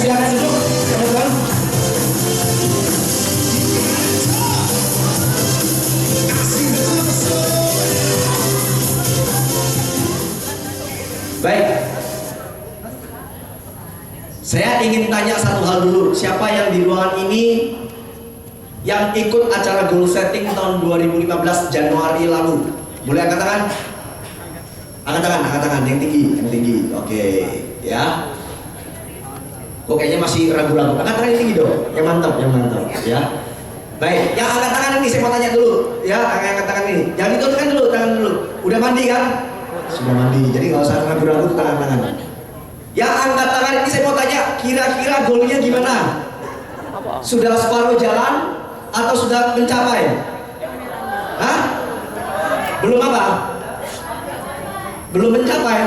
silakan duduk, teman-teman. Baik. Saya ingin tanya satu hal dulu. Siapa yang di ruangan ini yang ikut acara goal setting tahun 2015 Januari lalu? Boleh angkat tangan? Angkat tangan yang tinggi. Oke, ya. Kok kayaknya masih ragu-ragu. Angkat tangan yang tinggi dong. Yang mantap, ya. Baik, yang angkat tangan ini saya mau tanya dulu, ya. Angkat tangan ini. Jangan ditutup dulu, tangan dulu. Udah mandi kan? Sudah mandi. Jadi nggak usah ragu-ragu tangan. Yang angkat tangan ini saya mau tanya, kira-kira goalnya gimana? Sudah separuh jalan atau sudah mencapai? Hah? Belum apa? Belum mencapai.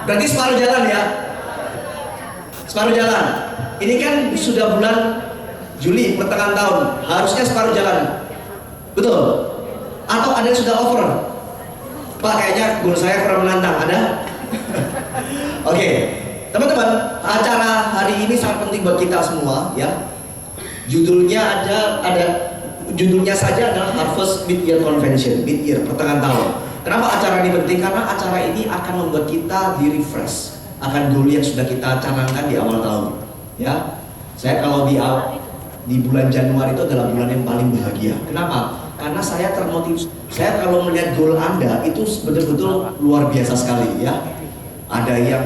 Berarti separuh jalan ya? Separuh jalan. Ini kan sudah bulan Juli, pertengahan tahun. Harusnya separuh jalan. Betul? Atau ada yang sudah over? Pak, kayaknya goal saya kurang menantang. Ada? Oke, teman-teman, acara hari ini sangat penting buat kita semua, ya. Judulnya judulnya saja adalah Harvest Mid-Year Convention, Mid-Year, pertengahan tahun. Kenapa acara ini penting? Karena acara ini akan membuat kita di-refresh akan goal yang sudah kita canangkan di awal tahun, ya. Saya kalau di bulan Januari itu adalah bulan yang paling bahagia. Kenapa? Karena saya termotivasi. Saya kalau melihat goal Anda itu betul-betul luar biasa sekali, ya. Ada yang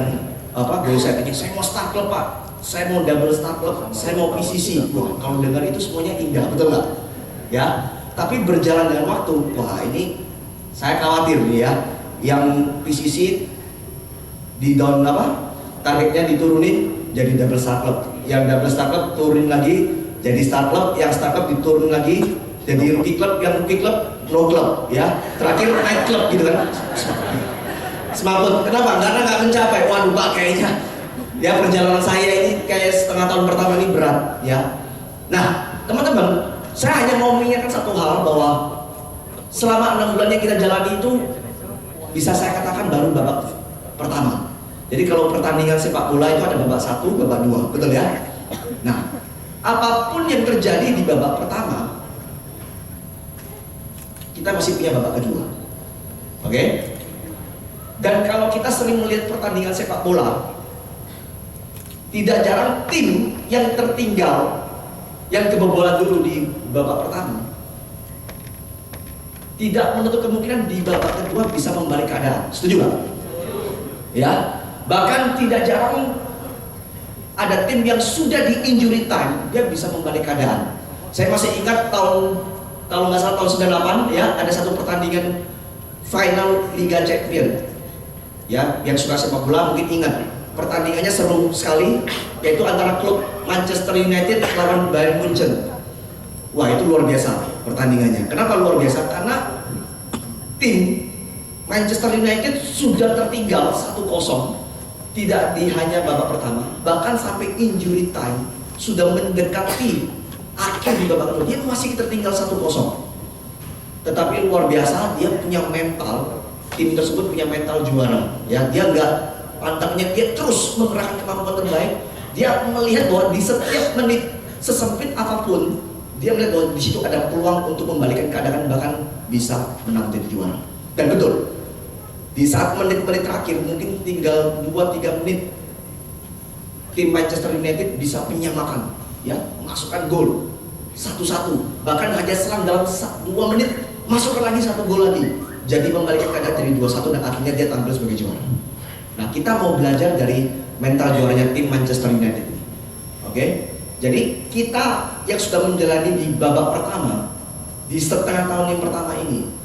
goal saya ini, saya mau start club Pak, saya mau double start club, saya mau PCC. Wah, kalau dengar itu semuanya indah, betul nggak? Ya. Tapi berjalan dengan waktu, wah ini saya khawatir nih ya, yang PCC di down targetnya diturunin jadi double start club, yang double start club turun lagi jadi start club, yang start club diturun lagi jadi rookie club, yang rookie club no club, ya. Terakhir night club gitu kan. Semaput. Kenapa? Karena nggak mencapai. Waduh Pak, kayaknya ya perjalanan saya ini kayak setengah tahun pertama ini berat, ya. Nah, teman-teman, saya hanya mau mengingatkan satu hal, bahwa selama 6 bulan yang kita jalani itu bisa saya katakan baru babak pertama. Jadi kalau pertandingan sepak bola itu ada babak 1, babak 2, betul ya? Nah, apapun yang terjadi di babak pertama, kita masih punya babak kedua. Oke? Dan kalau kita sering melihat pertandingan sepak bola, tidak jarang tim yang tertinggal, yang kebobolan dulu di babak pertama, tidak menutup kemungkinan di babak kedua bisa membalik keadaan. Setuju nggak? Ya, bahkan tidak jarang ada tim yang sudah di injury time, dia bisa membalik keadaan. Saya masih ingat kalau nggak salah tahun 98, ya, ada satu pertandingan final Liga Champions. Ya, yang suka sepak bola mungkin ingat pertandingannya seru sekali, yaitu antara klub Manchester United lawan Bayern Munchen. Wah, itu luar biasa pertandingannya. Kenapa luar biasa? Karena tim Manchester United sudah tertinggal 1-0, tidak di hanya babak pertama, bahkan sampai injury time, sudah mendekati akhir di babak kedua, dia masih tertinggal 1-0. Tetapi luar biasa, dia punya mental. Tim tersebut punya mental juara, ya. Dia nggak pantangnya, dia terus mengerahkan kemampuan terbaik. Dia melihat bahwa di setiap menit sesempit apapun, dia melihat bahwa di situ ada peluang untuk membalikan keadaan, bahkan bisa menang jadi juara. Dan betul, di saat menit-menit terakhir, mungkin tinggal 2-3 menit, tim Manchester United bisa menyamakan, ya, masukkan gol 1-1. Bahkan hanya selang dalam 2 menit, masukkan lagi 1 gol lagi. Jadi membalikkan keadaan dari 2-1 dan akhirnya dia tampil sebagai juara. Nah, kita mau belajar dari mental juaranya tim Manchester United ini. Oke? Jadi kita yang sudah menjalani di babak pertama, di setengah tahun yang pertama ini,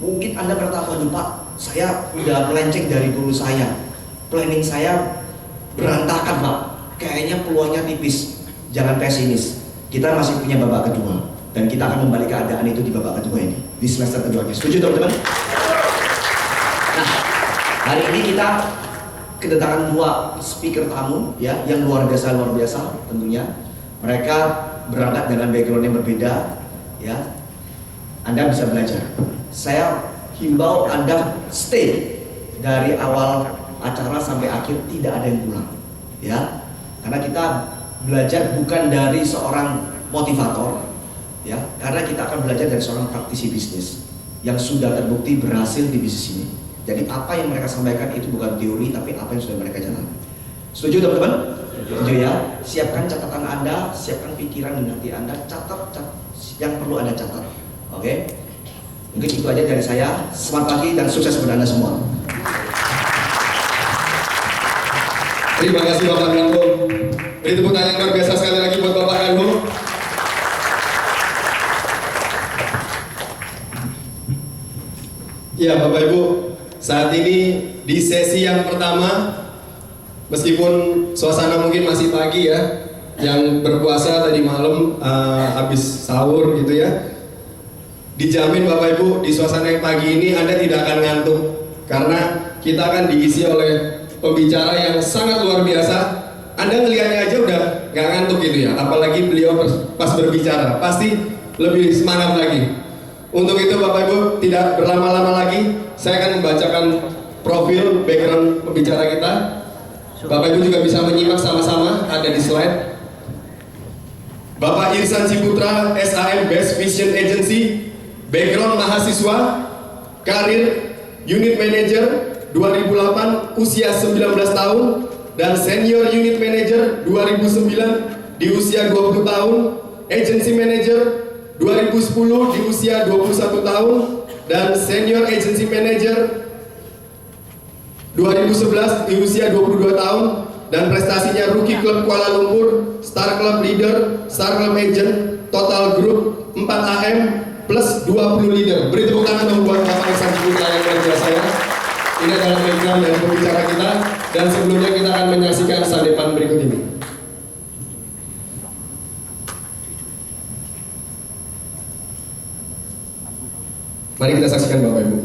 mungkin Anda berkata, waduh Pak, saya udah melenceng dari dulu saya. Planning saya berantakan Pak. Kayaknya peluangnya tipis. Jangan pesimis. Kita masih punya babak kedua. Dan kita akan membalik keadaan itu di babak kedua ini, di semester keduanya. Setuju teman-teman? Nah, hari ini kita kedatangan 2 speaker tamu, ya, yang luar biasa tentunya. Mereka berangkat dengan background yang berbeda, ya. Anda bisa belajar. Saya himbau Anda stay dari awal acara sampai akhir, tidak ada yang pulang, ya. Karena kita belajar bukan dari seorang motivator, ya, karena kita akan belajar dari seorang praktisi bisnis yang sudah terbukti berhasil di bisnis ini. Jadi apa yang mereka sampaikan itu bukan teori, tapi apa yang sudah mereka jalankan. Setuju teman-teman? Setuju ya? Siapkan catatan Anda, siapkan pikiran dan hati Anda, catat yang perlu Anda catat. Oke? Mungkin itu aja dari saya. Semangat pagi dan sukses buat Anda semua. Terima kasih Bapak Menko. Beri tepuk tangan yang luar biasa sekali lagi buat Bapak Menko. Ya Bapak Ibu, saat ini di sesi yang pertama, meskipun suasana mungkin masih pagi ya, yang berpuasa tadi malam habis sahur gitu ya, dijamin Bapak Ibu di suasana yang pagi ini Anda tidak akan ngantuk, karena kita akan diisi oleh pembicara yang sangat luar biasa. Anda ngelihatnya aja udah nggak ngantuk gitu ya, apalagi beliau pas berbicara pasti lebih semangat lagi. Untuk itu Bapak Ibu tidak berlama-lama lagi, saya akan membacakan profil background pembicara kita. Bapak Ibu juga bisa menyimak sama-sama, ada di slide. Bapak Irsan Ciputra, SAM Best Vision Agency, background mahasiswa, karir Unit Manager 2008, usia 19 tahun, dan Senior Unit Manager 2009 di usia 20 tahun, Agency Manager 2010 di usia 21 tahun, dan Senior Agency Manager 2011 di usia 22 tahun, dan prestasinya Rookie Club Kuala Lumpur, Star Club Leader, Star Club Agent, Total Group 4 AM plus 20 leader. Beri tepuk tangan dong buat Bapak Irsan Ciputra yang luar biasa ya. Ini adalah background dari pembicara kita, dan sebelumnya kita akan menyaksikan salipan berikut ini. Mari kita saksikan Bapak Ibu.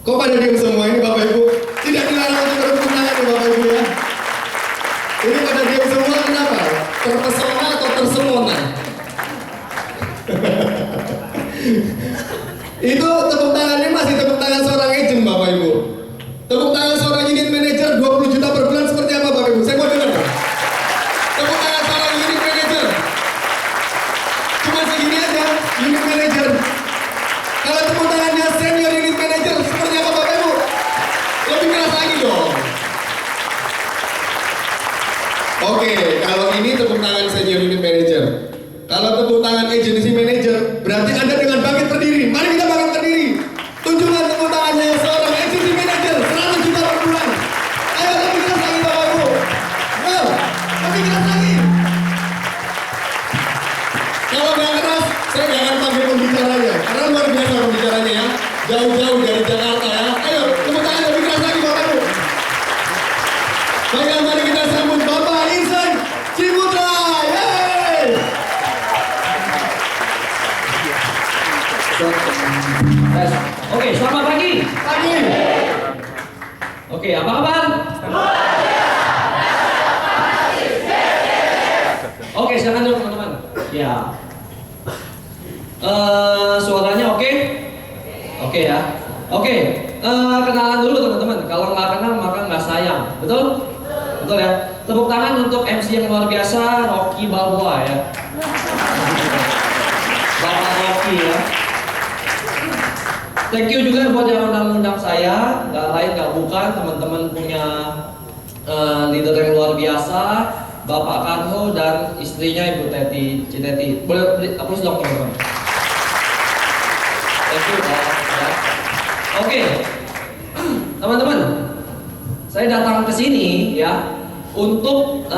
Kok pada diam semua ini Bapak Ibu? Tidak dilarang untuk bertepuk tangan nih Bapak Ibu ya. Ini pada diam semua kenapa? Terpesona atau tersemona? Itu tepuk tangannya masih tepuk tangan seorang agent Bapak Ibu. Tepuk tangan seorang unit manager 20 juta per bulan seperti apa Bapak Ibu? Saya mau dengar. Tepuk tangan seorang unit manager. Cuma segini aja, unit manager. Kalau tepuk tangannya senior unit manager seperti apa Bapak Ibu? Lebih keras lagi dong. Oke, kalau ini tepuk tangan senior unit manager. Kalau tepuk tangan agency manager, berarti Anda dengan bangkit berdiri. Mari kita bangkit berdiri. Tunjukkan tepuk tangannya seorang agency manager 100 juta per bulan. Ayo lebih keras lagi Bapak Ibu. Well, lebih keras lagi. Kalau nggak keras, saya jangan panggil pembicaranya. Karena luar biasa pembicaranya ya. Jauh-jauh dari Jakarta ya. Ayo, tepuk tangan lebih keras lagi Bapak Ibu. Baiklah, mari kita sambut Bapak Ihsan Ciputra. Yeay! Oke, selamat pagi. Pagi. Oke, apa kabar? Oke, silakan dulu teman-teman. Ya. Suaranya oke? Oke ya. Oke. Kenalan dulu teman-teman. Kalau nggak kenal maka nggak sayang. Betul? Betul ya. Tepuk tangan untuk MC yang luar biasa, Rocky Balboa ya. Bapak Rocky ya. Thank you juga buat yang undang-undang saya. Nggak lain nggak bukan, teman-teman punya leader yang luar biasa, Bapak Karno dan istrinya Ibu Teti Citeti. Boleh aplaus dong teman-teman. Thank you Pak. Ya. Oke, teman-teman, saya datang ke sini ya untuk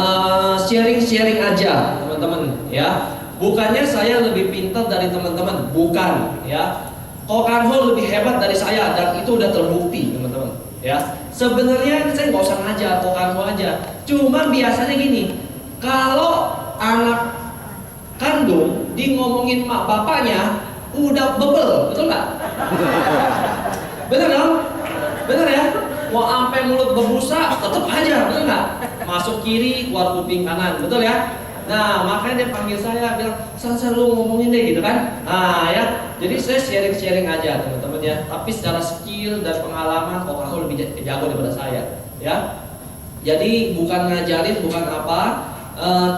sharing-sharing aja teman-teman ya. Bukannya saya lebih pintar dari teman-teman, bukan ya. Kokanho lebih hebat dari saya dan itu udah terbukti teman-teman ya. Sebenarnya saya nggak usah ngajar Kokanho aja. Cuma biasanya gini, kalau anak kandung di ngomongin mak bapaknya udah bebel, betul nggak? Bener dong? Bener ya? Mau sampai mulut berbusa tetap aja, betul nggak? Masuk kiri, keluar kuping kanan, betul ya? Nah, makanya dia panggil saya, bilang, San lu ngomongin deh gitu kan. Nah ya, jadi saya sharing-sharing aja teman-teman ya. Tapi secara skill dan pengalaman, kok aku lebih jago daripada saya ya. Jadi bukan ngajarin, bukan apa,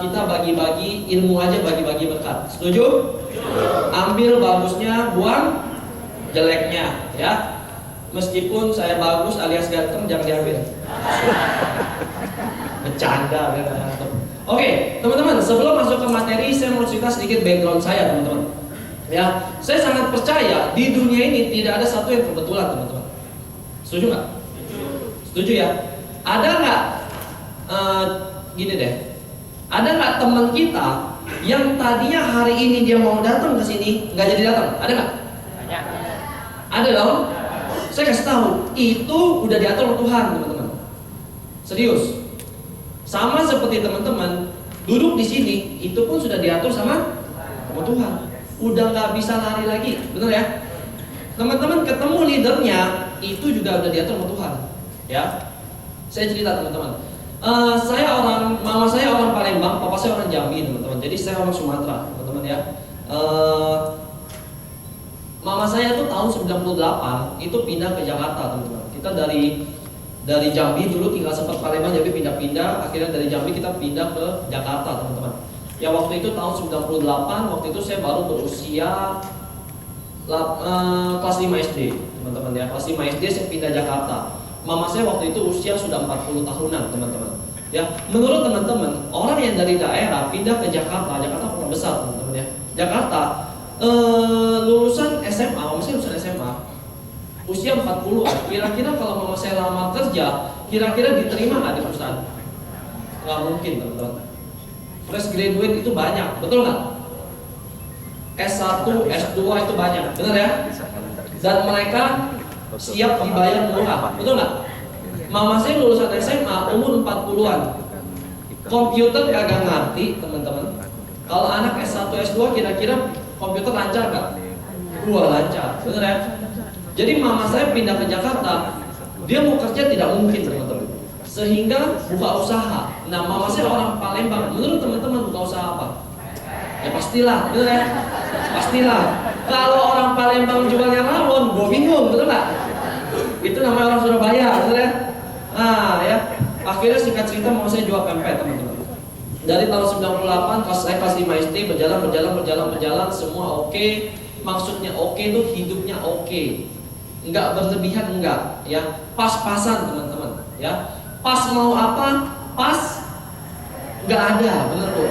kita bagi-bagi ilmu aja, bagi-bagi berkat. Setuju? Ambil bagusnya, buang jeleknya ya. Meskipun saya bagus alias ganteng, jangan diambil. Bercanda kan. Oke, teman-teman, sebelum masuk ke materi, saya mau cerita sedikit background saya, teman-teman. Ya, saya sangat percaya di dunia ini tidak ada satu yang kebetulan, teman-teman. Setuju nggak? Setuju ya? Ada nggak? Gini deh, ada nggak teman kita yang tadinya hari ini dia mau datang ke sini nggak jadi datang? Ada nggak? Ada dong. Saya kasih tahu, itu udah diatur oleh Tuhan, teman-teman. Serius. Sama seperti teman-teman duduk di sini, itu pun sudah diatur sama Tuhan. Udah nggak bisa lari lagi, benar ya? Teman-teman ketemu leadernya, itu juga udah diatur sama Tuhan. Ya, saya cerita teman-teman. Mama saya orang Palembang, papa saya orang Jambi, teman-teman. Jadi saya orang Sumatera, teman-teman ya. Mama saya tuh tahun 98 itu pindah ke Jakarta, teman-teman. Kita dari Jambi dulu tinggal sempat Palembang, jadi pindah-pindah. Akhirnya dari Jambi kita pindah ke Jakarta, teman-teman. Ya waktu itu tahun 98, waktu itu saya baru berusia kelas 5 SD, teman-teman ya. Kelas 5 SD saya pindah Jakarta. Mama saya waktu itu usia sudah 40 tahunan, teman-teman. Ya, menurut teman-teman, orang yang dari daerah pindah ke Jakarta, Jakarta kota besar, teman-teman ya. Jakarta lulusan SMA, mama saya lulusan SMA. Usia 40, kira-kira kalau mama saya lamar kerja, kira-kira diterima nggak di perusahaan? Nggak mungkin, teman-teman. Fresh graduate itu banyak, betul nggak? S1, S2 itu banyak, benar ya? Dan mereka siap dibayar murah, betul nggak? Mama saya lulusan SMA umur 40-an. Komputer kagak ngerti, teman-teman. Kalau anak S1, S2 kira-kira komputer lancar nggak? Lancar, benar ya? Jadi mama saya pindah ke Jakarta, dia mau kerja tidak mungkin teman-teman, sehingga buka usaha. Nah mama saya orang Palembang, menurut teman-teman buka usaha apa? Ya pastilah, betul ya? Pastilah. Kalau orang Palembang jualnya rawon, gue bingung, betul nggak? Itu namanya orang Surabaya, betul ya? Nah ya, akhirnya singkat cerita mau saya jual pempek teman-teman. Dari tahun 98 pas saya kelas 5 SD berjalan, semua oke. Maksudnya oke itu hidupnya oke. Enggak berlebihan, enggak ya. Pas-pasan teman-teman ya. Pas mau apa? Pas enggak ada, bener Bu.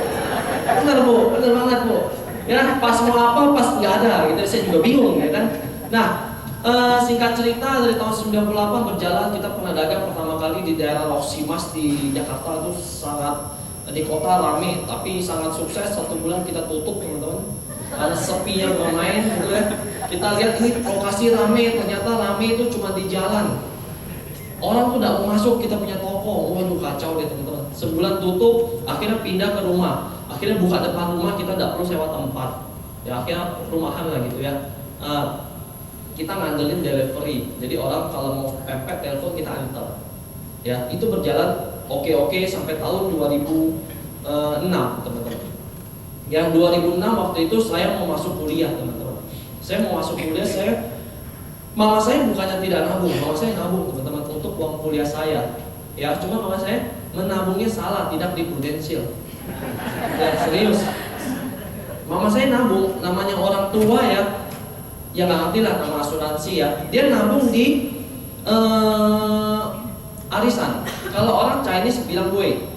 Bener banget Bu. Ya, pas mau apa? Pas enggak ada. Gitu saya juga bingung ya kan. Nah, singkat cerita dari tahun 98 berjalan, kita pernah dagang pertama kali di daerah Loksimas di Jakarta. Itu sangat di kota rame, tapi sangat sukses. 1 bulan kita tutup teman-teman karena sepinya pemain gitu ya. Kita lihat ini lokasi rame, ternyata rame itu cuma di jalan. Orang tuh tidak mau masuk, kita punya toko. Waduh kacau deh teman-teman. Sebulan tutup, akhirnya pindah ke rumah. Akhirnya buka depan rumah, kita tidak perlu sewa tempat. Ya akhirnya rumahan lah gitu ya. Kita ngandelin delivery. Jadi orang kalau mau pempek telepon kita antar. Ya, itu berjalan oke sampai tahun 2006 teman-teman. Yang 2006 waktu itu saya mau masuk kuliah teman-teman. Saya mau masuk kuliah, mama saya bukannya tidak nabung, mama saya nabung teman-teman untuk uang kuliah saya. Ya, cuma mama saya menabungnya salah, tidak di prudensial. Ya, serius. Mama saya nabung, namanya orang tua ya, yang nggak ngerti lah nama asuransi ya. Dia nabung di arisan. Kalau orang Chinese bilang gue,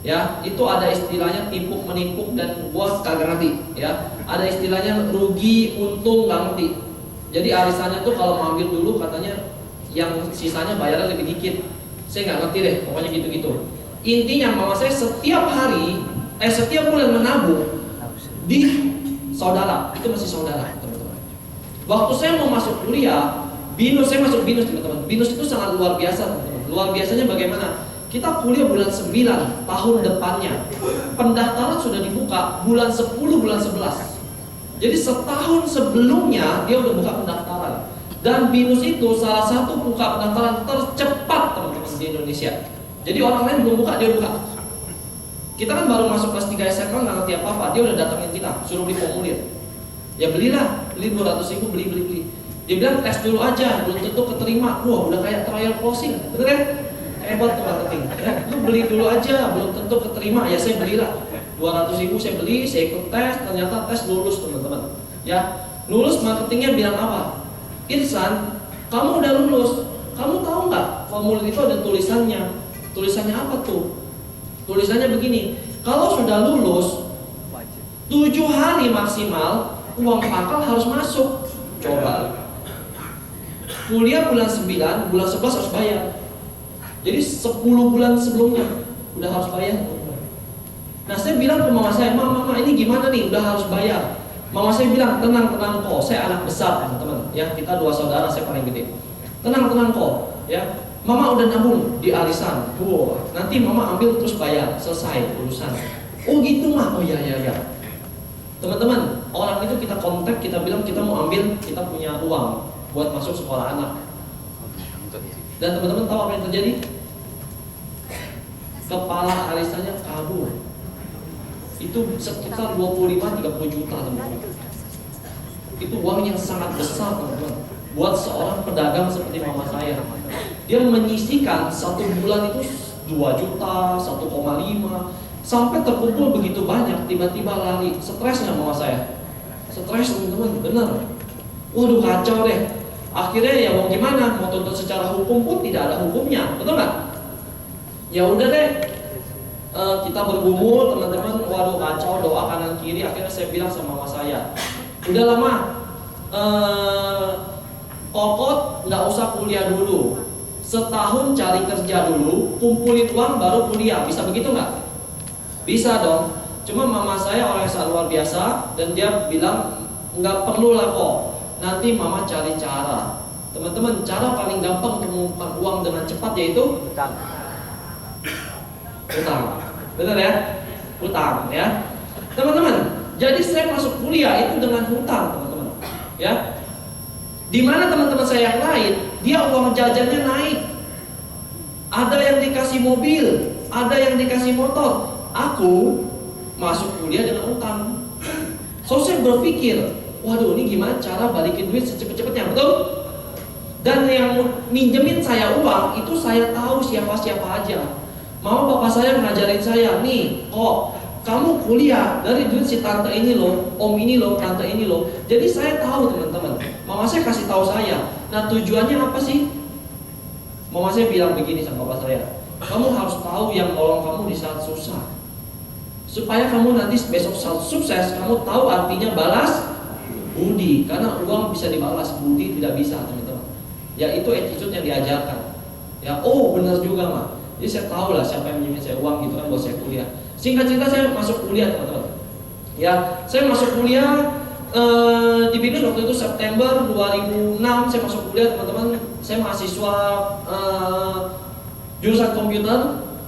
ya itu ada istilahnya timpuk menimpuk dan gua kagak ngerti, ya. Ada istilahnya rugi untung nggak ngerti. Jadi arisannya tuh kalau mau ambil dulu katanya yang sisanya bayarnya lebih dikit. Saya nggak ngerti deh, pokoknya gitu-gitu. Intinya mama saya setiap bulan menabung di saudara, itu masih saudara teman-teman. Waktu saya mau masuk kuliah, saya masuk BINUS teman-teman. BINUS itu sangat luar biasa teman-teman. Luar biasanya bagaimana? Kita kuliah bulan 9 tahun depannya. Pendaftaran sudah dibuka bulan 10, bulan 11. Jadi setahun sebelumnya dia udah buka pendaftaran. Dan BINUS itu salah satu buka pendaftaran tercepat teman-teman di Indonesia. Jadi orang lain belum buka, dia buka. Kita kan baru masuk kelas 3 SMA nggak ngerti apa-apa, dia udah datangin kita, suruh beli formulir. Ya belilah, beli 200.000, beli. Dia bilang tes dulu aja, belum tentu keterima. Wah udah kayak trial closing, bener ya? Hebat tuh marketing. Ya, lu beli dulu aja, belum tentu keterima. Ya saya belilah, 200.000 saya beli, saya ikut tes, ternyata tes lulus teman-teman. Ya, lulus marketingnya bilang apa? Irsan, kamu udah lulus, kamu tahu nggak? Formulir itu ada tulisannya. Tulisannya apa tuh? Tulisannya begini, kalau sudah lulus 7 hari maksimal uang pangkal harus masuk. Coba kuliah bulan 9, bulan 11 harus bayar. Jadi 10 bulan sebelumnya udah harus bayar. Nah saya bilang ke mama saya, mama ini gimana nih, udah harus bayar. Mama saya bilang, tenang kok, saya anak besar teman-teman. Ya kita 2 saudara, saya paling gede. Tenang kok, ya. Mama udah nabung di arisan. Wow, nanti mama ambil terus bayar, selesai urusan. Oh gitu mah, oh ya. Teman-teman, orang itu kita kontak, kita bilang kita mau ambil, kita punya uang buat masuk sekolah anak. Dan teman-teman tahu apa yang terjadi? Kepala arisannya kabur. Itu sekitar 25-30 juta teman-teman. Itu uang yang sangat besar teman-teman. Buat seorang pedagang seperti mama saya, dia menyisihkan 1 bulan itu 2 juta, 1,5 sampai terkumpul begitu banyak, tiba-tiba lari. Stres nggak mama saya? Stres teman-teman, bener. Waduh kacau deh. Akhirnya ya mau gimana? Mau tuntut secara hukum pun tidak ada hukumnya, betul nggak? Ya udah deh, kita bergumul teman-teman. Waduh kacau, doa kanan kiri. Akhirnya saya bilang sama mama saya, udah lama. Kokot nggak usah kuliah dulu, setahun cari kerja dulu, kumpulin uang baru kuliah. Bisa begitu nggak? Bisa dong. Cuma mama saya orang yang sangat luar biasa dan dia bilang nggak perlu lah kok. Nanti mama cari cara. Teman-teman, cara paling gampang untuk mengumpulkan uang dengan cepat yaitu utang. Benar ya? Utang ya. Teman-teman, jadi saya masuk kuliah itu dengan hutang teman-teman. Ya. Di mana teman-teman saya yang lain, dia uang jajannya naik. Ada yang dikasih mobil, ada yang dikasih motor. Aku masuk kuliah dengan utang. So saya berpikir, waduh ini gimana cara balikin duit secepat-cepatnya, betul? Dan yang minjemin saya uang itu saya tahu siapa-siapa aja. Mama bapak saya ngajarin saya, nih kok kamu kuliah dari duit si tante ini loh, om ini loh, tante ini loh. Jadi saya tahu teman-teman. Mama saya kasih tahu saya. Nah tujuannya apa sih? Mama saya bilang begini sama bapak saya, kamu harus tahu yang nolong kamu di saat susah, supaya kamu nanti besok saat sukses kamu tahu artinya balas budi. Karena uang bisa dibalas, budi tidak bisa teman-teman. Ya itu attitude yang diajarkan. Ya oh benar juga mah. Jadi saya tahu lah siapa yang minjemin saya uang gitu kan buat saya kuliah. Singkat cerita saya masuk kuliah teman-teman. Ya saya masuk kuliah di BINUS waktu itu September 2006 saya masuk kuliah teman-teman. Saya mahasiswa jurusan komputer,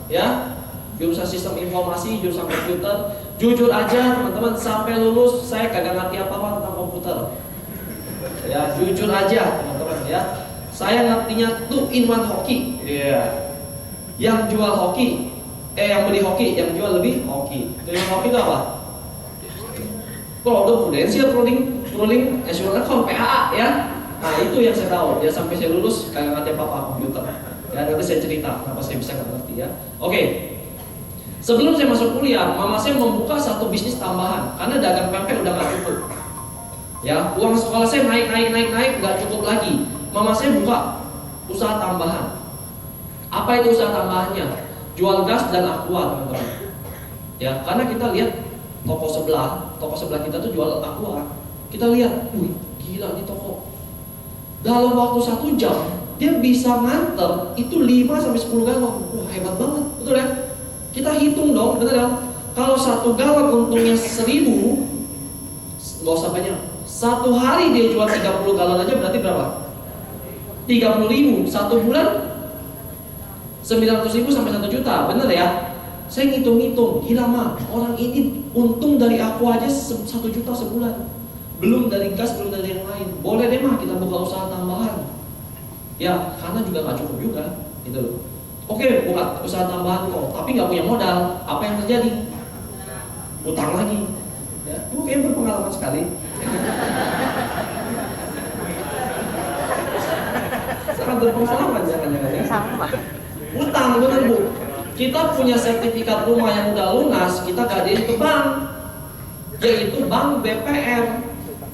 ya jurusan sistem informasi, jurusan komputer. Jujur aja teman-teman, sampai lulus saya kagak ngerti apa-apa tentang komputer. Ya jujur aja teman-teman ya. Saya ngertinya 2-in-1 hoki. Iya. Yang jual hoki, yang beli hoki, yang jual lebih hoki. Yang hoki itu apa? Produk prudensial, rolling assurance account, PAA ya. Nah itu yang saya tahu. Ya sampai saya lulus kagak ngerti apa-apa komputer. Ya nanti saya cerita kenapa saya bisa nggak ngerti ya. Oke. Sebelum saya masuk kuliah, mama saya membuka satu bisnis tambahan karena dagang pempek udah nggak cukup. Ya uang sekolah saya naik nggak cukup lagi. Mama saya buka usaha tambahan. Apa itu usaha tambahannya? Jual gas dan aqua teman-teman. Ya karena kita lihat toko sebelah kita tuh jual aqua. Kita lihat, gila nih toko. Dalam waktu 1 jam dia bisa nganter itu 5-10 galon. Wah hebat banget, betul ya? Kita hitung dong, betul ya? Kalau 1 galon untungnya 1.000, nggak usah banyak. 1 hari dia jual 30 galon aja berarti berapa? 30.000. 1 bulan 900.000 sampai 1 juta, bener ya? Saya ngitung-ngitung, gila mah orang ini untung dari aku aja 1 juta sebulan. Belum dari gas, belum dari yang lain. Boleh deh mah kita buka usaha tambahan. Ya, karena juga nggak cukup juga, gitu loh. Oke, buka usaha tambahan kok, tapi nggak punya modal. Apa yang terjadi? Utang lagi. Ya, itu kayak berpengalaman sekali. Sangat berpengalaman jangan-jangan ya. Sama. Utang bener bu. Kita punya sertifikat rumah yang udah lunas, kita gadein ke bank, yaitu bank BPR.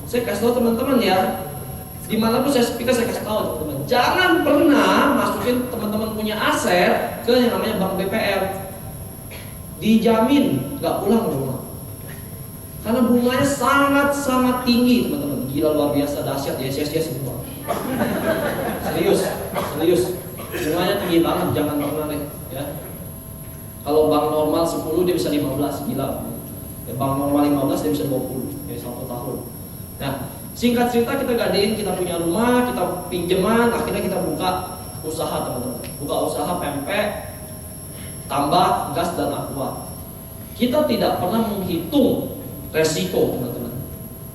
Saya kasih tahu teman-teman ya, dimanapun saya speaker saya kasih tahu teman-teman, jangan pernah masukin teman-teman punya aset ke yang namanya bank BPR. Dijamin nggak pulang rumah, karena bunganya sangat-sangat tinggi teman-teman. Gila luar biasa, dahsyat ya, sia-sia semua. Serius. Bunganya tinggi banget, jangan pernah deh ya. Kalau bank normal 10 dia bisa 15, gila. Ya, bank normal 15 dia bisa 20, ya 1 tahun. Nah, singkat cerita kita gadein, kita punya rumah, kita pinjaman, akhirnya kita buka usaha teman-teman. Buka usaha pempek, tambak, gas dan aqua. Kita tidak pernah menghitung resiko teman-teman.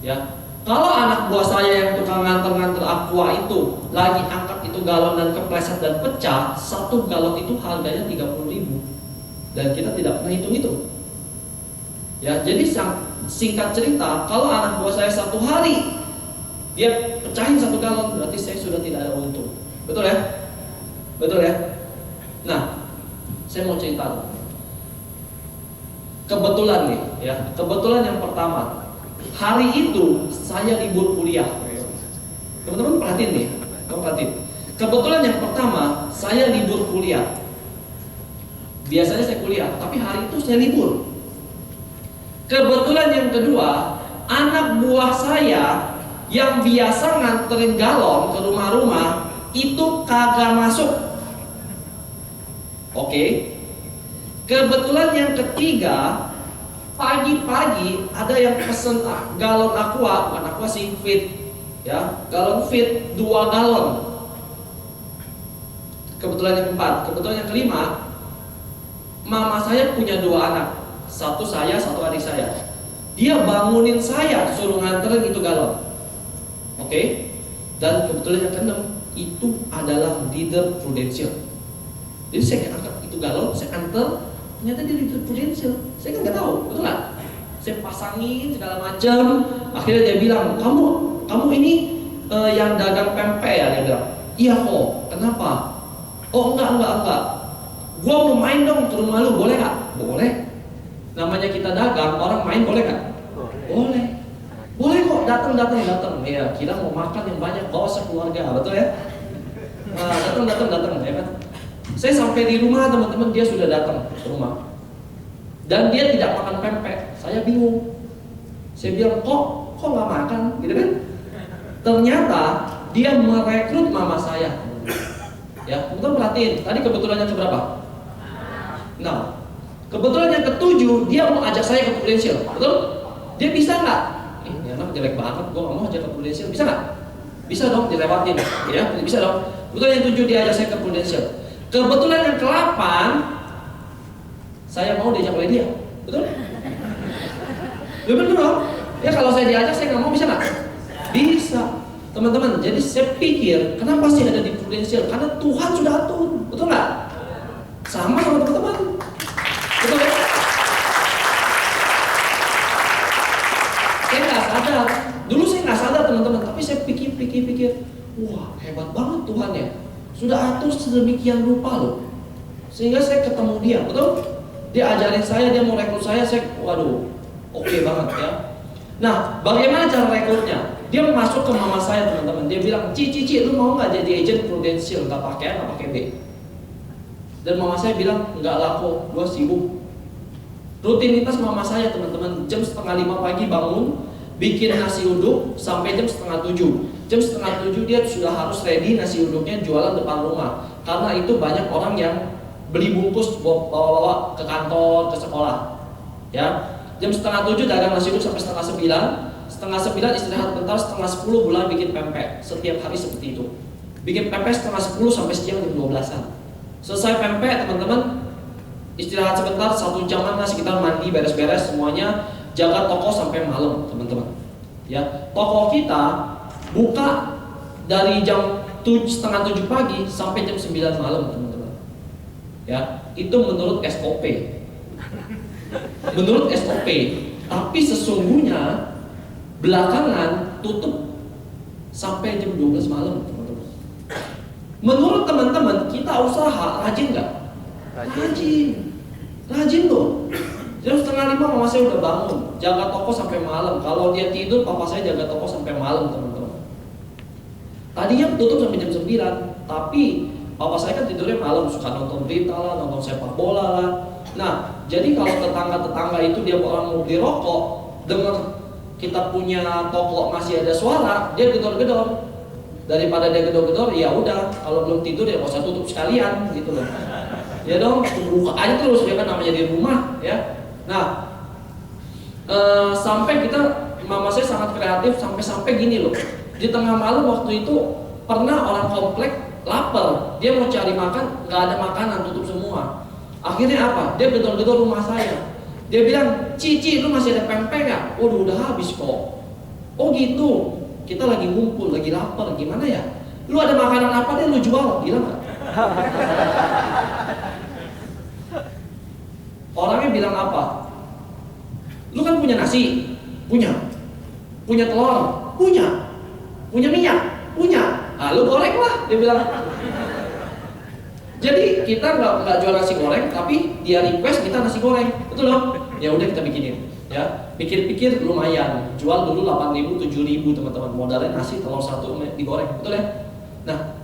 Ya, kalau anak buah saya yang tukang nganter-nganter aqua itu lagi angkat itu galon dan kepleset dan pecah, 1 galon itu harganya 30.000 dan kita tidak pernah hitung itu. Ya, jadi singkat cerita, kalau anak buah saya 1 hari dia pecahin 1 galon, berarti saya sudah tidak ada untung. Betul ya? Betul ya? Nah, saya mau cerita. Kebetulan nih, ya. Kebetulan yang pertama, hari itu saya libur kuliah. Teman-teman perhatiin nih, kamu perhatiin. Kebetulan yang pertama, saya libur kuliah. Biasanya saya kuliah, tapi hari itu saya libur. Kebetulan yang kedua, anak buah saya yang biasa nganterin galon ke rumah-rumah itu kagak masuk. Oke. Kebetulan yang ketiga, pagi-pagi ada yang pesen galon aqua, bukan aqua sih, fit, ya, galon fit 2 galon. Kebetulan yang keempat, kebetulan yang kelima, mama saya punya 2 anak, satu saya, satu adik saya. Dia bangunin saya suruh nganterin itu galon. Oke. Dan kebetulan yang keenam itu adalah leader Prudential. Jadi saya angkat itu galon, saya antar, ternyata dia leader Prudential. Saya kan nggak tahu, betul nggak? Saya pasangin segala macam. Akhirnya dia bilang, kamu ini yang dagang pempek ya? Dia bilang, iya kok. Kenapa? Oh enggak. Gua mau main dong ke rumah lu, boleh nggak? Boleh. Namanya kita dagang, orang main boleh nggak? Boleh. Boleh kok, datang. Ya, kira mau makan yang banyak, bawa sekeluarga, betul ya? Nah, datang, ya kan? Saya sampai di rumah teman-teman, dia sudah datang ke rumah. Dan dia tidak makan pempek. Saya bingung. Saya bilang, kok nggak makan, gitu kan? Ternyata dia merekrut mama saya. Ya, teman-teman perhatiin. Tadi kebetulannya keberapa? 6. Kebetulan yang ke-7 dia mau ajak saya ke Prudential, betul? Dia bisa nggak? Ini anak jelek banget, gua nggak mau ajak ke Prudential, bisa nggak? Bisa dong, dilewatin, ya, bisa dong. Kebetulan yang 7 dia ajak saya ke Prudential. Kebetulan yang ke-8 saya mau diajak oleh dia, betul? Betul dong? Ya kalau saya diajak saya nggak mau, bisa nggak? Bisa, teman-teman. Jadi saya pikir kenapa sih ada di Prudential? Karena Tuhan sudah atur, betul nggak? Sama teman-teman. Betul ya? Saya nggak sadar. Dulu saya nggak sadar teman-teman, tapi saya pikir, wah hebat banget Tuhan ya. Sudah atur sedemikian rupa loh. Sehingga saya ketemu dia, betul? Dia ajarin saya, dia mau rekrut saya waduh, oke banget ya. Nah, bagaimana cara rekrutnya? Dia masuk ke mama saya teman-teman. Dia bilang, Cici, lu mau nggak jadi agent Prudential? Nggak pakai A, nggak pakai B. Dan mama saya bilang, nggak laku, gua sibuk. Rutinitas mama saya teman-teman, jam 4:30 pagi bangun, bikin nasi uduk sampai jam 6:30. Jam 6:30 dia sudah harus ready nasi uduknya jualan depan rumah. Karena itu banyak orang yang beli bungkus bawa ke kantor, ke sekolah. Ya, jam 6:30 dagang nasi uduk sampai 8:30. 8:30 istirahat bentar, 9:30 mulai bikin pempek. Setiap hari seperti itu. Bikin pempek 9:30 sampai siang jam 12-an. Selesai pempek teman-teman, istirahat sebentar, 1 jaman lah sekitar, mandi, beres-beres semuanya, jaga toko sampai malam teman-teman. Ya, toko kita buka dari jam 6:30 pagi sampai jam 9 malam teman-teman. Ya, itu menurut SOP. Menurut SOP. Tapi sesungguhnya belakangan tutup sampai jam 12 malam teman-teman. Menurut teman-teman, kita usaha rajin nggak? Rajin loh. Jam 4:30 mama saya udah bangun, jaga toko sampai malam. Kalau dia tidur, papa saya jaga toko sampai malam teman-teman. Tadinya tutup sampai jam 9, tapi papa saya kan tidurnya malam, suka nonton berita lah, nonton sepak bola lah. Nah, jadi kalau tetangga-tetangga itu dia orang mau beli rokok, dengar kita punya toko masih ada suara, dia gedor-gedor. Daripada dia gedor-gedor, ya udah, kalau belum tidur ya nggak usah tutup sekalian gitu loh. Ya dong, buka aja terus, dia kan namanya di rumah ya. Nah, sampai mama saya sangat kreatif sampai gini loh. Di tengah malam waktu itu pernah orang komplek lapar, dia mau cari makan, nggak ada makanan, tutup semua. Akhirnya apa? Dia gedor-gedor rumah saya. Dia bilang, Cici, lu masih ada pempek nggak? Waduh, udah habis kok. Oh gitu. Kita lagi ngumpul, lagi lapar, gimana ya? Lu ada makanan apa deh lu jual? Gila nggak? Orangnya bilang apa? Lu kan punya nasi? Punya. Punya telur? Punya. Punya minyak? Punya. Nah, lu goreng lah, dia bilang. Jadi kita nggak jual nasi goreng, tapi dia request kita nasi goreng, betul dong? Ya udah kita bikinin. Ya, pikir-pikir lumayan, jual dulu 8.000, 7.000 teman-teman, modalnya nasi telur 1 digoreng, betul ya? Nah,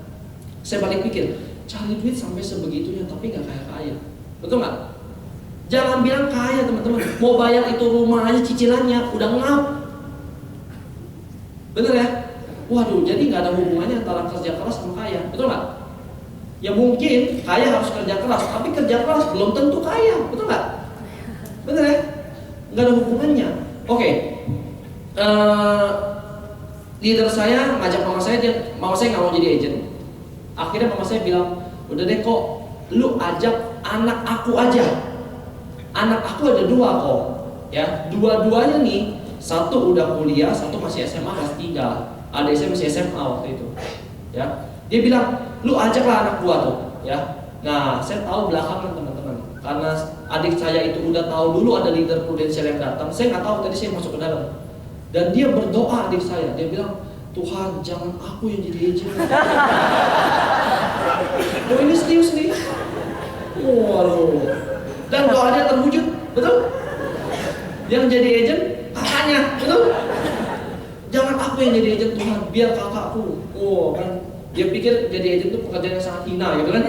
saya balik pikir, cari duit sampai sebegitunya tapi nggak kaya-kaya, betul nggak? Jangan bilang kaya teman-teman, mau bayar itu rumah aja cicilannya udah ngap, bener ya? Waduh, jadi nggak ada hubungannya antara kerja keras sama kaya, betul nggak? Ya mungkin kaya harus kerja keras, tapi kerja keras belum tentu kaya, betul nggak? Bener ya? Nggak ada hubungannya. Oke. Leader saya ngajak mama saya nggak mau jadi agent. Akhirnya mama saya bilang, udah deh kok, lu ajak anak aku aja. Anak aku ada 2 kok, ya. Dua-duanya nih, satu udah kuliah, satu masih SMA kelas 3. adik saya masih SMA waktu itu, ya. Dia bilang, lu ajaklah anak gua tuh, ya. Nah, saya tahu belakangan teman-teman, karena adik saya itu udah tahu dulu ada leader prudensial yang datang. Saya nggak tahu, tadi saya masuk ke dalam, dan dia berdoa adik saya, dia bilang, Tuhan jangan aku yang jadi agent. Oh ini serius nih. Waduh. Dan doanya terwujud, betul? Yang jadi agent kakaknya, betul? Jangan aku yang jadi agent Tuhan, biar kakakku. Oh kan, dia pikir jadi agent itu pekerjaan yang sangat hina, gitu kan?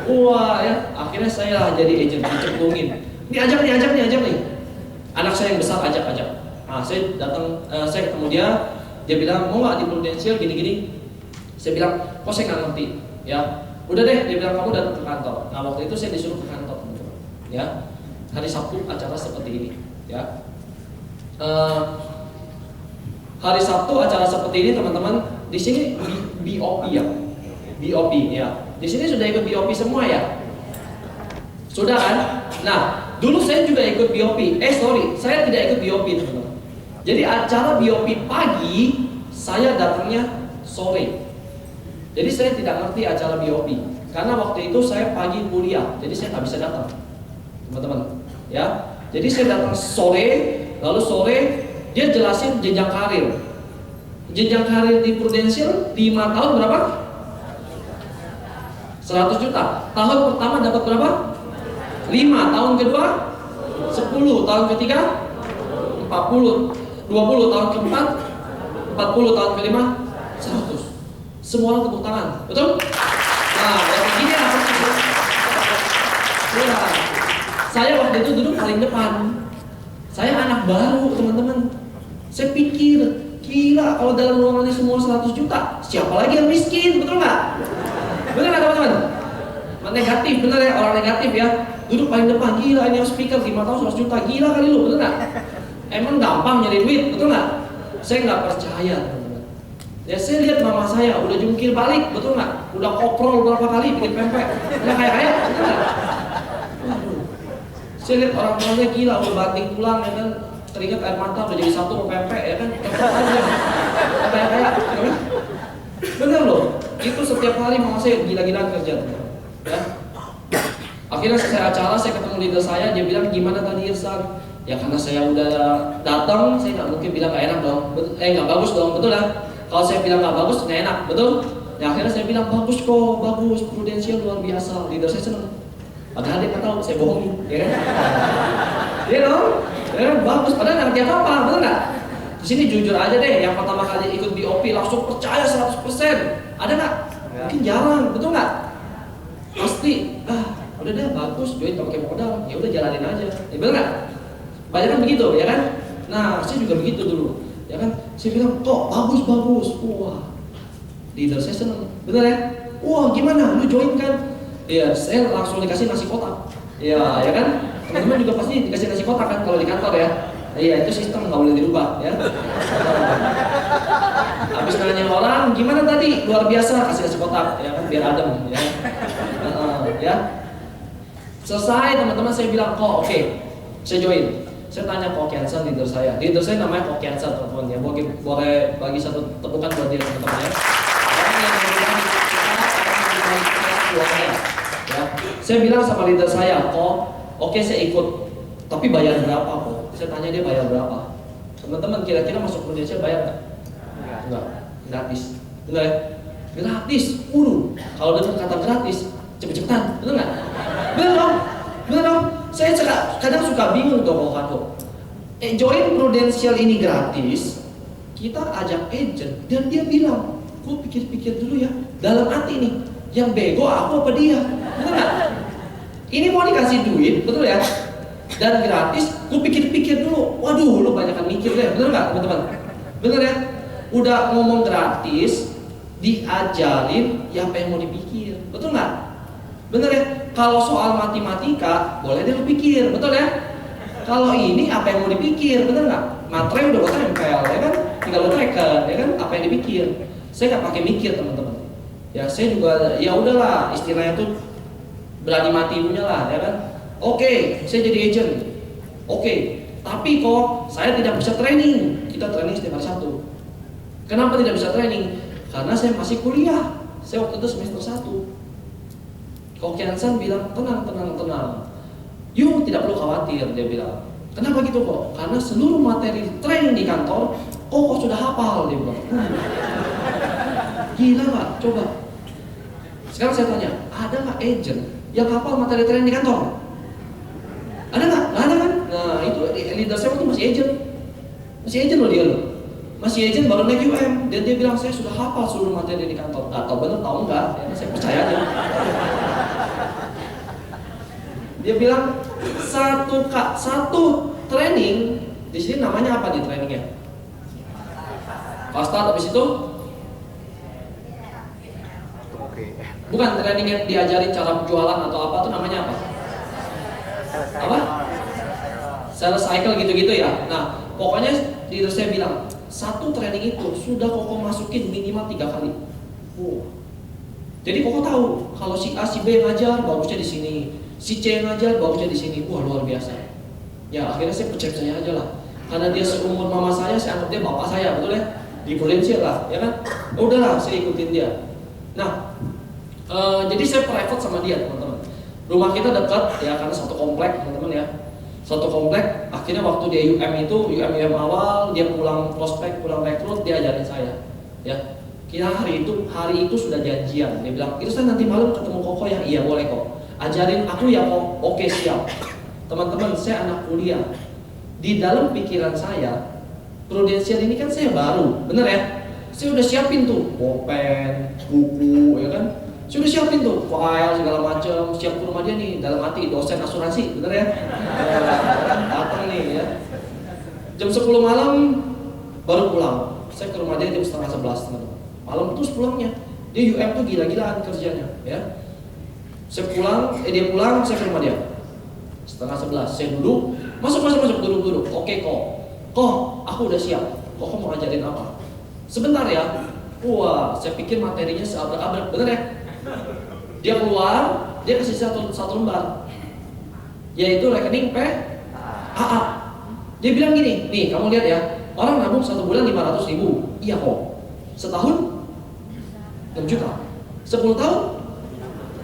Wah ya, akhirnya saya lah jadi agent, dicemplungin. Ini ajak nih. Anak saya yang besar ajak. Nah, saya datang, saya ketemu dia bilang mau nggak di Prudential gini-gini. Saya bilang, kok saya nggak ngerti, ya. Udah deh, dia bilang kamu datang ke kantor. Nah waktu itu saya disuruh ke kantor, teman-teman. Ya, hari Sabtu acara seperti ini, ya. Hari Sabtu acara seperti ini, teman-teman. Di sini BOP ya, BOP ya. Di sini sudah ikut BOP semua ya? Sudah kan? Nah, dulu saya juga ikut BOP. Saya tidak ikut BOP, teman-teman. Jadi acara BOP pagi, saya datangnya sore. Jadi saya tidak ngerti acara BOP, karena waktu itu saya pagi kuliah, jadi saya nggak bisa datang, teman-teman. Ya, jadi saya datang sore, lalu sore dia jelasin jenjang karir. Jenjang karir di Prudential 5 tahun berapa? 100 juta. Tahun pertama dapat berapa? 5. Tahun kedua 10. Tahun ketiga 40. 20 tahun keempat, 40 tahun kelima, 100. Semua orang tepuk tangan, betul? Nah, yang begini ya. Saya waktu itu duduk paling depan. Saya anak baru, teman-teman. Saya pikir, gila kalau dalam ruangan ini semua 100 juta, siapa lagi yang miskin, betul nggak? Betul nggak teman-teman? Negatif, bener ya, orang negatif ya. Duduk paling depan, gila ini yang speaker 5 tahun 100 juta, gila kali lu, betul nggak? Emang gampang nyari duit, betul nggak? Saya nggak percaya, teman-teman. Ya saya lihat mama saya udah jungkir balik, betul nggak? Udah koprol berapa kali bikin pempek, udah kayak, betul nggak? Waduh. Saya lihat orang tuanya gila, udah banting pulang, ya kan? Teringat air mata udah jadi satu pempek, ya kan? Kayak, bener loh. Itu setiap hari mama saya gila-gilaan kerja, ya. Akhirnya selesai acara, saya ketemu leader saya, dia bilang gimana tadi Irsan? Ya karena saya udah datang, saya nggak mungkin bilang nggak enak dong, nggak bagus dong, betul lah. Kalau saya bilang nggak bagus, nggak enak, betul? Ya akhirnya saya bilang bagus kok, bagus, Prudential luar biasa. Leader saya seneng. Padahal dia nggak tahu, saya bohongin, ya kan? Iya dong, ya kan? Bagus. Padahal nggak ngerti apa, betul nggak? Di sini jujur aja deh, yang pertama kali ikut BOP langsung percaya 100%. Ada nggak? Mungkin jarang, betul nggak? Pasti, udah deh bagus, join nggak pakai modal, ya udah jalanin aja, ya betul nggak? Banyak kan begitu, ya kan? Nah, saya juga begitu dulu, ya kan? Saya bilang, kok bagus, wah, leader saya seneng, bener ya? Wah, gimana? Lu join kan? Iya, saya langsung dikasih nasi kotak, ya kan? Teman-teman juga pasti dikasih nasi kotak kan kalau di kantor ya? Iya, itu sistem nggak boleh dirubah, ya. Habis nanya orang, gimana tadi? Luar biasa, kasih nasi kotak, ya kan? Biar adem, ya. Ya. Selesai, teman-teman saya bilang, kok oke, saya join. Saya tanya Ko Kiansan, leader saya namanya Ko Kiansan, teman-teman ya. Boleh bagi satu tepukan buat dia, teman-teman ya. Orang yang bilang ya. Saya bilang sama leader saya, oke saya ikut, tapi bayar berapa kok? Saya tanya dia bayar berapa? Teman-teman kira-kira masuk Prudential bayar nggak? Enggak, gratis. Benar ya? Gratis. Kalau dengar kata gratis, cepet-cepetan, betul nggak? Bener dong. Saya kadang suka bingung tuh kalau join Prudential ini gratis, kita ajak agent dan dia bilang, gue pikir-pikir dulu ya, dalam hati nih, yang bego aku apa dia? Betul nggak? Ini mau dikasih duit, betul ya? Dan gratis, gue pikir-pikir dulu, waduh, lu banyakan mikir deh, bener nggak teman-teman? Bener ya? Udah ngomong gratis, diajarin, ya apa yang mau dipikir, betul nggak? Bener ya? Kalau soal matematika, boleh deh lu pikir, betul ya? Kalau ini apa yang mau dipikir, bener nggak? Materai udah buat tempel, ya kan? Tinggal lu tracker, ya kan? Apa yang dipikir? Saya nggak pakai mikir, teman-teman. Ya saya juga, ya udahlah, istilahnya tuh berani mati punya lah, ya kan? Oke, saya jadi agent. Oke, tapi kok saya tidak bisa training. Kita training setiap hari Sabtu. Kenapa tidak bisa training? Karena saya masih kuliah. Saya waktu itu semester 1. Kok Kiansan bilang, tenang. You tidak perlu khawatir, dia bilang. Kenapa gitu kok? Karena seluruh materi training di kantor, kok sudah hafal, dia bilang. Gila nggak? Coba. Sekarang saya tanya, ada nggak agent yang hafal materi training di kantor? Ada nggak? Nggak ada kan? Nah itu leader saya waktu masih agent loh dia loh. Masih agent baru naik UM dan dia bilang saya sudah hafal seluruh materi di kantor. Gak tau bener tahu nggak? Ya, saya percaya aja. Dia bilang satu training di sini namanya apa di trainingnya? Fast start, habis itu bukan training yang diajarin cara jualan atau apa tuh namanya apa? Apa? Sales cycle gitu-gitu ya. Nah, pokoknya leader saya bilang satu training itu sudah Koko masukin minimal 3 kali. Jadi Koko tahu kalau si A, si B ngajar bagusnya di sini, si C ngajar bagusnya di sini. Wah luar biasa. Ya akhirnya saya percaya aja lah. Karena dia seumur mama saya anggap dia bapak saya, betul ya? Di Prudential lah, ya kan? Udahlah, saya ikutin dia. Nah, jadi saya private sama dia, teman-teman. Rumah kita dekat, ya karena satu komplek, teman-teman ya. Satu komplek. Akhirnya waktu dia UM awal, dia pulang prospek, pulang rekrut, dia ajarin saya, ya. Kira hari itu sudah janjian. Dia bilang, itu saya nanti malam ketemu Koko ya, iya boleh kok. Ajarin aku ya kok, oke siap. Teman-teman, saya anak kuliah. Di dalam pikiran saya, Prudential ini kan saya baru, bener ya? Saya udah siapin tuh, pulpen, buku, ya kan? Saya udah siapin tuh, file segala macam, siap ke rumah dia nih, dalam hati dosen asuransi, bener ya? Datang nih ya. Jam 10 malam baru pulang. Saya ke rumah dia jam setengah 11 teman-teman. Malam terus pulangnya. Dia UM tuh gila-gilaan kerjanya, ya. Dia pulang, saya ke rumah dia. Setengah 11, saya duduk, masuk, duduk. Oke kok, aku udah siap. Kok mau ngajarin apa? Sebentar ya. Wah, saya pikir materinya seabrak-abrak, bener ya? Dia keluar, dia kasih satu lembar, yaitu rekening PAA. Dia bilang gini, nih kamu lihat ya, orang nabung 1 bulan 500.000. Iya kok. Setahun 6 juta. 10 tahun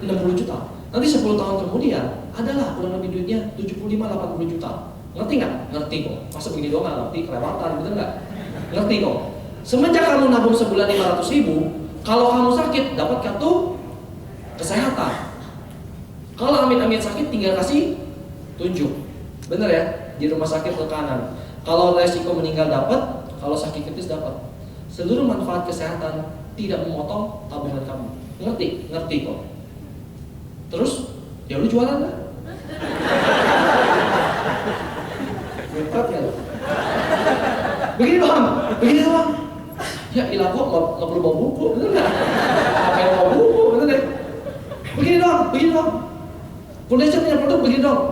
60 juta. Nanti 10 tahun kemudian adalah kurang lebih duitnya 75-80 juta. Ngerti nggak? Ngerti kok. Masa begini doang nggak ngerti, kelewatan, bener nggak? Ngerti kok. Semenjak kamu nabung sebulan 500.000, kalau kamu sakit dapat kartu kesehatan. Kalau amit-amit sakit tinggal kasih tunjuk. Bener ya? Di rumah sakit tekanan. Kalau resiko meninggal dapat, kalau sakit kritis dapat. Seluruh manfaat kesehatan tidak memotong tabungan kamu. Ngerti? Ngerti kok. Terus, ya lu jualan nggak? Berat ya lo. Begini doang. Ya ilah kok nggak perlu bawa buku, bener nggak? Ngapain bawa buku, bener deh. Begini doang. Prudential punya produk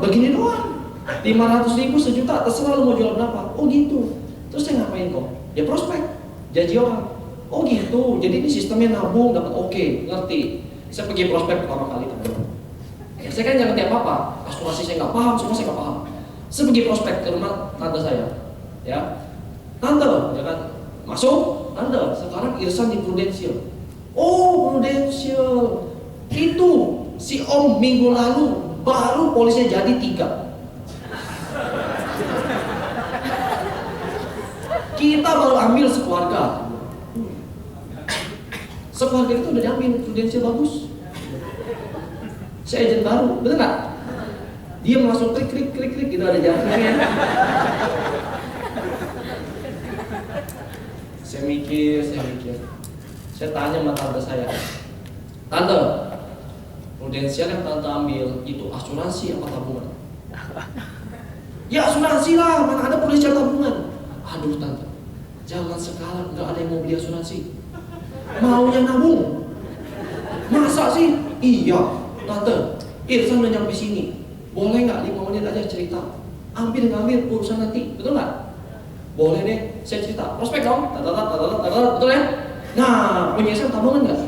begini doang. 500.000, 1 juta, terserah lu mau jual berapa. Oh gitu. Terus saya ngapain kok? Ya prospek, janji orang. Oh gitu. Jadi ini sistemnya nabung dapat oke, ngerti. Saya pergi prospek pertama kali teman. Ya, saya kan jangan ngerti apa-apa. Asuransi saya nggak paham, semua saya nggak paham. Saya pergi prospek ke rumah tante saya, ya. Tante, ya kan, masuk. Tante, sekarang Irsan di Prudential. Oh Prudential, itu si Om minggu lalu baru polisnya jadi 3. Kita baru ambil sekeluarga. Sekeluarga itu udah diambil, Prudential bagus. Saya agent baru, bener nggak? Dia langsung klik gitu ada jantungnya. Saya mikir. Saya tanya sama tante saya, tante, Prudential yang tante ambil itu asuransi apa tabungan? Ya asuransi lah, mana ada Prudential tabungan. Aduh tante, jangan sekarang nggak ada yang mau beli asuransi. Maunya nabung. Masa sih? Iya, tante. Irsan udah nyampe sini. Boleh nggak 5 menit aja cerita? Ambil urusan nanti, betul nggak? Boleh deh, saya cerita. Prospek dong, betul ya? Nah, punya Irsan tabungan nggak?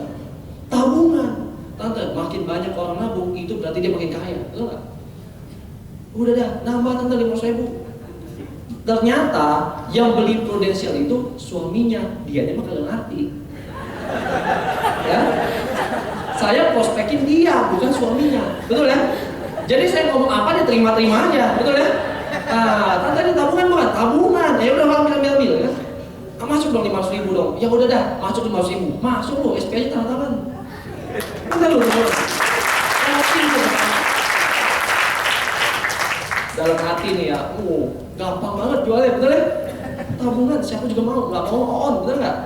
Tabungan. Tante, makin banyak orang nabung itu berarti dia makin kaya, betul nggak? Udah dah, nambah tante 500.000. Ternyata yang beli Prudential itu suaminya, dia mah kagak ngerti. Ya, saya prospekin dia, bukan suaminya, betul ya? Jadi saya ngomong apa dia terima-terima aja, betul ya? Nah, tadi tabungan bukan? Tabungan, ya udah ambil ya. Masuk dong 500.000 dong. Ya udah dah, masuk 500.000. Masuk lo, SPI tanda tangan. Enggak lo. Dalam hati nih ya, gampang banget jualnya, betul ya? Tabungan, siapa juga mau, nggak mau on, betul nggak?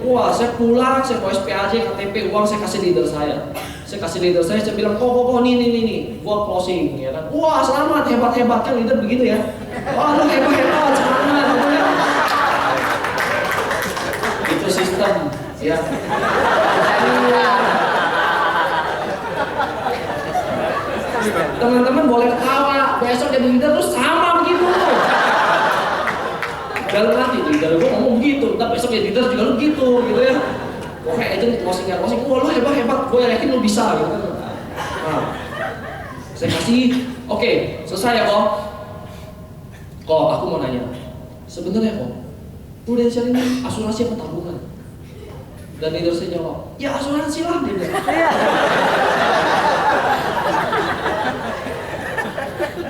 Wah, saya pulang, saya mau SPAJ, KTP, uang saya kasih leader saya. Saya kasih leader saya bilang, kok, nih, gua closing, ya kan? Wah, selamat, hebat, kan leader begitu ya? Wah, lu hebat, selamat, betul ya? Itu sistem, ya. Teman-teman boleh ketawa, besok jadi leader terus sama begitu. Dalam hati, leader gue ngomong begitu, tapi besok jadi leader juga lu gitu ya. Gue kayak agent closing, wah lu hebat, gue yakin lu bisa gitu. Nah, saya kasih, oke, selesai ya kok. Kok, aku mau nanya, sebenarnya kok, Prudential ini asuransi apa tabungan? Dan leader saya jawab, ya asuransi lah dia bilang.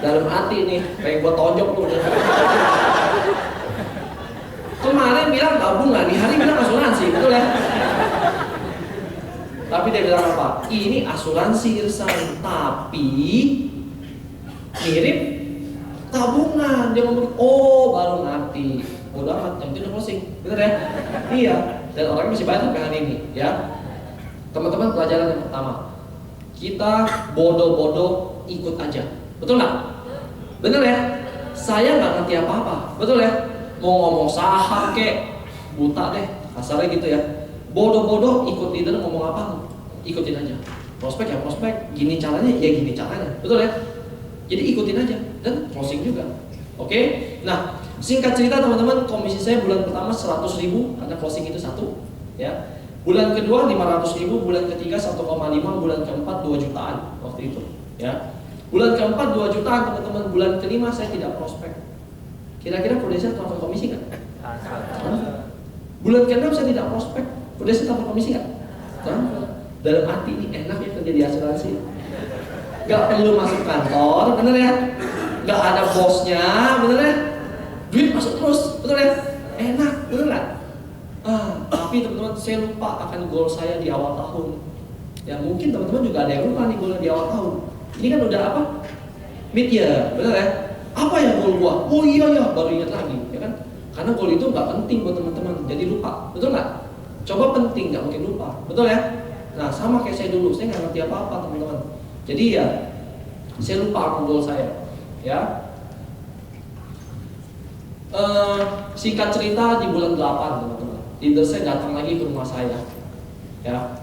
Dalam hati nih, kayak gua tonjok tuh. Kemarin bilang tabungan, di hari bilang asuransi, betul ya? Tapi dia bilang apa? Ini asuransi Irsan, tapi mirip tabungan. Dia ngomong, oh baru ngerti. Udah amat, yang itu udah closing, betul ya? Iya. Dan orangnya masih banyak sampai hari ini, ya. Teman-teman, pelajaran yang pertama, kita bodoh-bodoh ikut aja, betul nggak? Bener ya? Saya nggak ngerti apa-apa, betul ya? Mau ngomong saham kek, buta deh, kasarnya gitu ya. Bodoh-bodoh ikut leader ngomong apa, ikutin aja. Prospek ya prospek, gini caranya ya gini caranya, betul ya? Jadi ikutin aja dan closing juga. Oke? Nah, singkat cerita teman-teman, komisi saya bulan pertama 100.000 karena closing itu 1, ya. Bulan kedua 500.000, bulan ketiga 1,5, bulan keempat 2 jutaan waktu itu, ya. Bulan keempat 2 jutaan teman-teman, bulan kelima saya tidak prospek. Kira-kira Prudential transfer komisi nggak? Bulan ke-6 saya tidak prospek. Prudential transfer komisi nggak? Dalam hati ini enak ya kerja di asuransi. Gak perlu masuk kantor, bener ya? Gak ada bosnya, bener ya? Duit masuk terus, betul ya? Enak, bener nggak? Tapi teman-teman saya lupa akan goal saya di awal tahun. Ya mungkin teman-teman juga ada yang lupa nih goal di awal tahun. Ini kan udah apa? Mid year, bener ya? Apa ya goal gua? Oh iya ya, baru ingat lagi, ya kan? Karena goal itu nggak penting buat teman-teman, jadi lupa, betul nggak? Coba penting, nggak mungkin lupa, betul ya? Nah sama kayak saya dulu, saya nggak ngerti apa-apa teman-teman. Jadi ya, saya lupa akan goal saya, ya. Singkat cerita di bulan 8 teman-teman, leader saya datang lagi ke rumah saya, ya.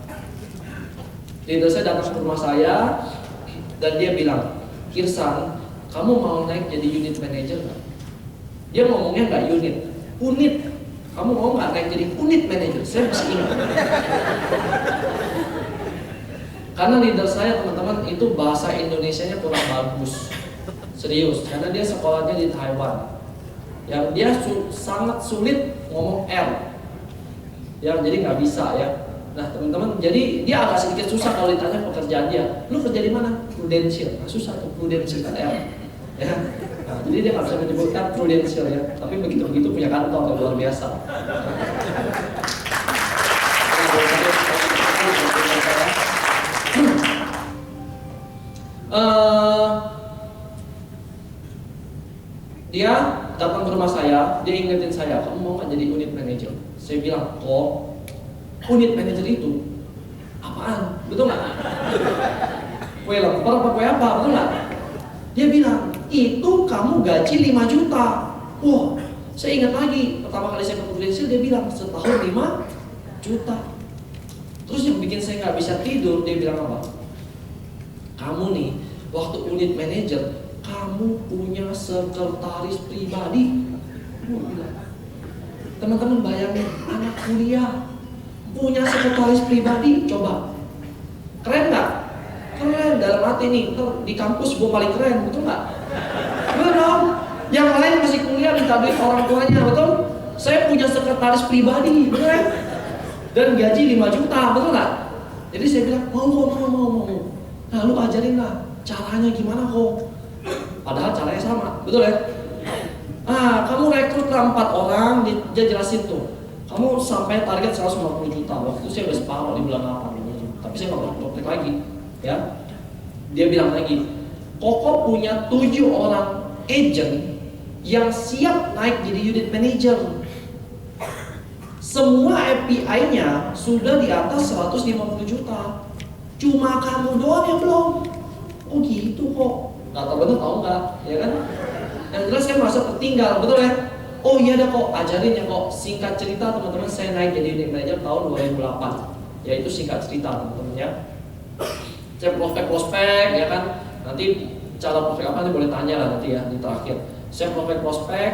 Leader saya datang ke rumah saya dan dia bilang, Irsan, kamu mau naik jadi unit manager nggak? Dia ngomongnya nggak unit. Kamu mau nggak naik jadi unit manager? Saya masih ingat. Karena leader saya teman-teman itu bahasa Indonesianya kurang bagus, serius. Karena dia sekolahnya di Taiwan, yang dia sangat sulit ngomong R, ya jadi nggak bisa ya. Nah teman-teman, jadi dia agak sedikit susah kalau ditanya pekerjaan dia. Lu kerja di mana? Prudential. Nah, susah tuh Prudential kan R. Ya. Nah, jadi dia nggak bisa menyebutkan Prudential ya. Tapi begitu-begitu punya kantor yang luar biasa. Dia datang ke rumah saya, dia ingetin saya, kamu mau nggak jadi unit manager? Saya bilang, kok unit manager itu apaan? Betul nggak? Kue lemper apa kue apa? Betul nggak? Dia bilang, itu kamu gaji 5 juta. Wah, saya ingat lagi, pertama kali saya ke Prudential dia bilang setahun 5 juta. Terus yang bikin saya nggak bisa tidur, dia bilang apa? Kamu nih, waktu unit manager, kamu punya sekretaris pribadi. Teman-teman bayangin, anak kuliah punya sekretaris pribadi, coba keren nggak? Keren, dalam hati nih, di kampus gue paling keren, betul nggak? Betul dong? Yang lain masih kuliah minta duit orang tuanya, betul? Saya punya sekretaris pribadi, betul ya? Dan gaji 5 juta, betul nggak? Jadi saya bilang, mau. Nah, lu ajarin lah caranya gimana kok. Padahal caranya sama, betul ya? Kamu rekrut lah 4 orang, dia jelasin tuh. Kamu sampai target 150 juta. Waktu itu saya udah separuh di bulan 8. Tapi saya nggak praktek lagi, ya. Dia bilang lagi, Koko punya 7 orang agent yang siap naik jadi unit manager. Semua API-nya sudah di atas 150 juta. Cuma kamu doang yang belum. Oh gitu kok. Gak tau bener tahu nggak, ya kan? Yang jelas saya merasa tertinggal, betul ya? Oh iya dah kok, ajarin ya kok. Singkat cerita teman-teman, saya naik jadi unit manager tahun 2008. Yaitu singkat cerita teman-teman ya. Saya prospek ya kan. Nanti cara prospek apa nanti boleh tanya lah nanti ya di terakhir. Saya prospek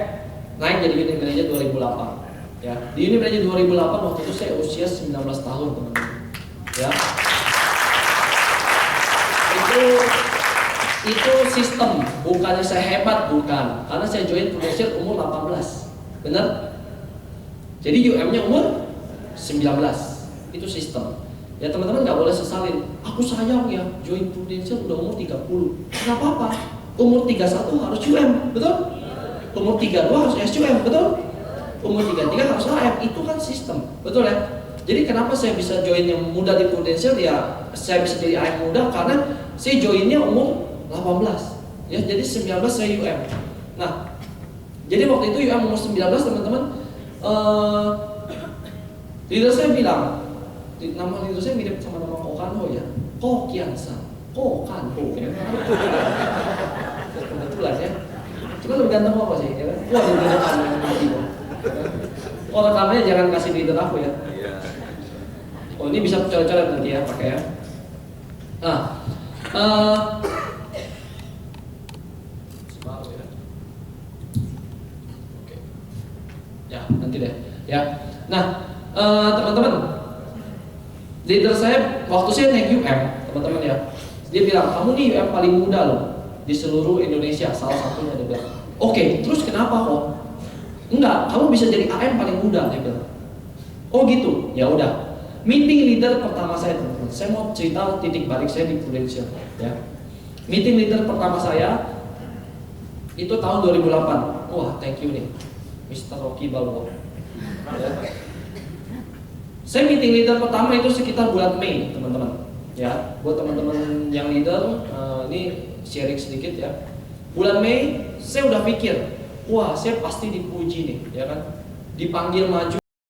naik jadi unit manager 2008. Ya, di unit manager 2008 waktu itu saya usia 19 tahun teman-teman. Ya. Itu sistem, bukannya saya hebat, bukan. Karena saya join Prudential umur 18. Benar? Jadi UM-nya umur 19. Itu sistem. Ya teman-teman nggak boleh sesalin. Aku sayang ya join Prudential udah umur 30. Nggak apa-apa. Umur 31 harus UM, betul? Umur 32 harus SUM, betul? Umur 33 harus AM. Itu kan sistem, betul ya? Jadi kenapa saya bisa join yang muda di Prudential ya? Saya bisa jadi AM muda karena saya joinnya umur 18. Ya, jadi 19 saya UM. Nah, jadi waktu itu UM umur 19 teman-teman. Leader saya bilang, nama leader saya mirip sama nama Kokanho ya. Kokiansan, Kokanho ya. Kebetulan ya. Cuma lebih ganteng apa sih? Ya kan? Wah, lebih ganteng. Oh, rekamannya jangan kasih leader aku ya. Oh, ini bisa coret-coret nanti ya, pakai ya. Nah, oke. Ya, nanti deh. Ya. Nah, teman-teman, leader saya waktu saya naik UM, teman-teman ya, dia bilang kamu nih UM paling muda loh di seluruh Indonesia, salah satunya dia bilang. Oke, terus kenapa kok? Enggak, kamu bisa jadi AM paling muda, dia bilang. Oh gitu, ya udah. Meeting leader pertama saya teman-teman, saya mau cerita titik balik saya di Prudential ya. Meeting leader pertama saya itu tahun 2008. Wah, thank you nih Mr. Rocky Balboa ya. Saya meeting leader pertama itu sekitar bulan Mei teman-teman ya. Buat teman-teman yang leader ini sharing sedikit ya. Bulan Mei saya udah pikir, wah saya pasti dipuji nih ya kan, dipanggil maju